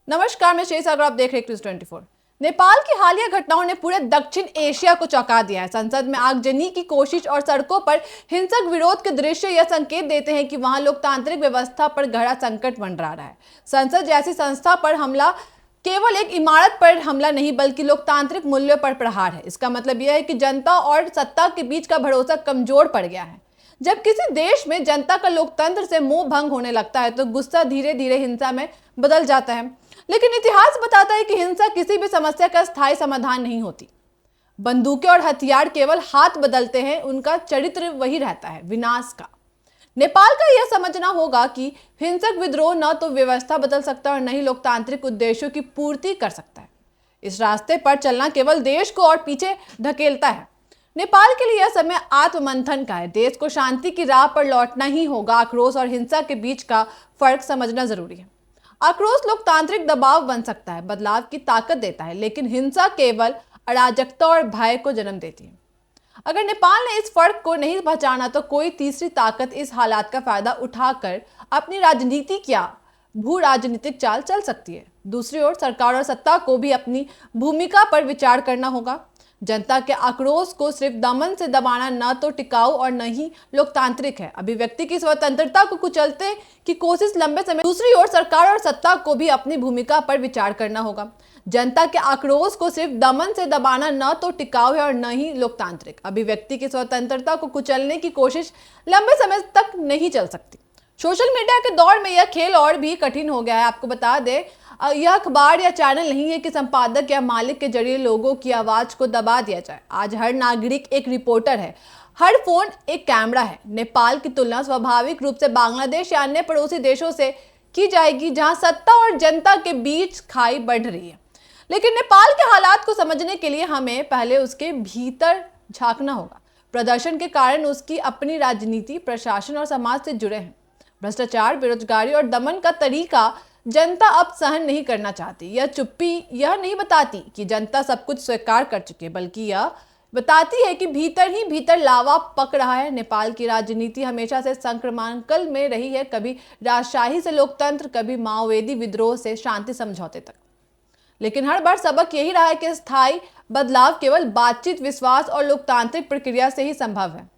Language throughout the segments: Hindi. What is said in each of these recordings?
नमस्कार, मैं शेष अगर आप देख रहे हैं न्यूज़ 24। नेपाल की हालिया घटनाओं ने पूरे दक्षिण एशिया को चौंका दिया है। संसद में आगजनी की कोशिश और सड़कों पर हिंसक विरोध के दृश्य यह संकेत देते हैं कि वहां लोकतांत्रिक व्यवस्था पर गहरा संकट मंडरा रहा है। संसद जैसी संस्था पर हमला केवल एक इमारत पर हमला नहीं बल्कि लोकतांत्रिक मूल्यों पर प्रहार है। इसका मतलब यह है कि जनता और सत्ता के बीच का भरोसा कमजोर पड़ गया है। जब किसी देश में जनता का लोकतंत्र से मोह भंग होने लगता है तो गुस्सा धीरे धीरे हिंसा में बदल जाता है। लेकिन इतिहास बताता है कि हिंसा किसी भी समस्या का स्थायी समाधान नहीं होती। बंदूकें और हथियार केवल हाथ बदलते हैं, उनका चरित्र वही रहता है, विनाश का। नेपाल का यह समझना होगा कि हिंसक विद्रोह न तो व्यवस्था बदल सकता है और न ही लोकतांत्रिक उद्देश्यों की पूर्ति कर सकता है। इस रास्ते पर चलना केवल देश को और पीछे ढकेलता है। नेपाल के लिए यह समय आत्ममंथन का है। देश को शांति की राह पर लौटना ही होगा। आक्रोश और हिंसा के बीच का फर्क समझना जरूरी है। आक्रोश लोकतांत्रिक दबाव बन सकता है, बदलाव की ताकत देता है, लेकिन हिंसा केवल अराजकता और भय को जन्म देती है। अगर नेपाल ने इस फर्क को नहीं पहचाना तो कोई तीसरी ताकत इस हालात का फायदा उठाकर अपनी राजनीतिक या भू राजनीतिक चाल चल सकती है। दूसरी ओर सरकार और सत्ता को भी अपनी भूमिका पर विचार करना होगा। जनता के आक्रोश को सिर्फ दमन से दबाना न तो टिकाऊ और न ही लोकतांत्रिक है। अभिव्यक्ति की स्वतंत्रता को कुचलते की कोशिश लंबे समय। दूसरी ओर सरकार और सत्ता को भी अपनी भूमिका पर विचार करना होगा। जनता के आक्रोश को सिर्फ दमन से दबाना न तो टिकाऊ है और न ही लोकतांत्रिक। अभिव्यक्ति की स्वतंत्रता को कुचलने की कोशिश लंबे समय तक नहीं चल सकती। सोशल मीडिया के दौर में यह खेल और भी कठिन हो गया है। आपको बता दें, यह अखबार या चैनल नहीं है कि संपादक या मालिक के जरिए लोगों की आवाज को दबा दिया जाए। आज हर नागरिक एक रिपोर्टर है, हर फोन एक कैमरा है। नेपाल की तुलना स्वाभाविक रूप से बांग्लादेश या अन्य पड़ोसी देशों से की जाएगी जहां सत्ता और जनता के बीच खाई बढ़ रही है। लेकिन नेपाल के हालात को समझने के लिए हमें पहले उसके भीतर झांकना होगा। प्रदर्शन के कारण उसकी अपनी राजनीति, प्रशासन और समाज से जुड़े हैं। भ्रष्टाचार, बेरोजगारी और दमन का तरीका जनता अब सहन नहीं करना चाहती। यह चुप्पी यह नहीं बताती कि जनता सब कुछ स्वीकार कर चुकी है, बल्कि यह बताती है कि भीतर ही भीतर लावा पक रहा है। नेपाल की राजनीति हमेशा से संक्रमणकाल में रही है, कभी राजशाही से लोकतंत्र, कभी माओवादी विद्रोह से शांति समझौते तक। लेकिन हर बार सबक यही रहा है कि स्थायी बदलाव केवल बातचीत, विश्वास और लोकतांत्रिक प्रक्रिया से ही संभव है।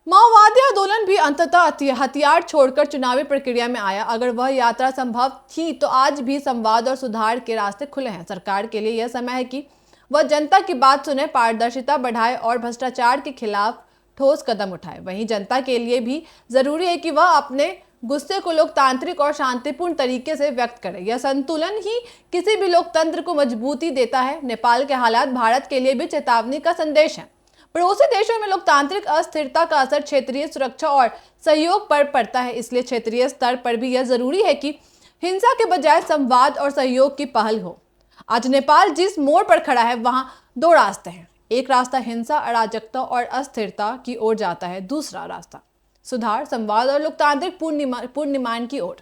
माओवादी आंदोलन भी अंततः हथियार छोड़कर चुनावी प्रक्रिया में आया। अगर वह यात्रा संभव थी तो आज भी संवाद और सुधार के रास्ते खुले हैं। सरकार के लिए यह समय है कि वह जनता की बात सुने, पारदर्शिता बढ़ाए और भ्रष्टाचार के खिलाफ ठोस कदम उठाए। वहीं जनता के लिए भी जरूरी है कि वह अपने गुस्से को लोकतांत्रिक और शांतिपूर्ण तरीके से व्यक्त करे। यह संतुलन ही किसी भी लोकतंत्र को मजबूती देता है। नेपाल के हालात भारत के लिए भी चेतावनी का संदेश है। पड़ोसी देशों में लोकतांत्रिक अस्थिरता का असर क्षेत्रीय सुरक्षा और सहयोग पर पड़ता है। इसलिए क्षेत्रीय स्तर पर भी यह जरूरी है कि हिंसा के बजाय संवाद और सहयोग की पहल हो। आज नेपाल जिस मोड़ पर खड़ा है वहां दो रास्ते हैं। एक रास्ता हिंसा, अराजकता और अस्थिरता की ओर जाता है। दूसरा रास्ता सुधार, संवाद और लोकतांत्रिक पूर्ण निर्माण की ओर।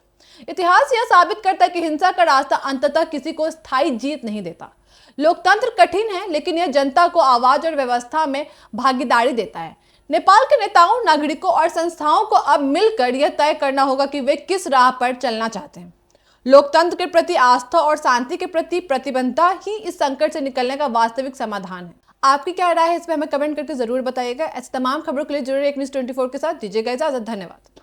इतिहास यह साबित करता है कि हिंसा का रास्ता अंततः किसी को स्थायी जीत नहीं देता। लोकतंत्र कठिन है, लेकिन यह जनता को आवाज और व्यवस्था में भागीदारी देता है। नेपाल के नेताओं, नागरिकों और संस्थाओं को अब मिलकर यह तय करना होगा कि वे किस राह पर चलना चाहते हैं। लोकतंत्र के प्रति आस्था और शांति के प्रति प्रतिबद्धता ही इस संकट से निकलने का वास्तविक समाधान है। आपकी क्या राय है इस पर हमें कमेंट करके जरूर बताइएगा। ऐसे तमाम खबरों के लिए जुड़े रहिए न्यूज़ 24 के साथ। दीजिएगा इजाजत। धन्यवाद।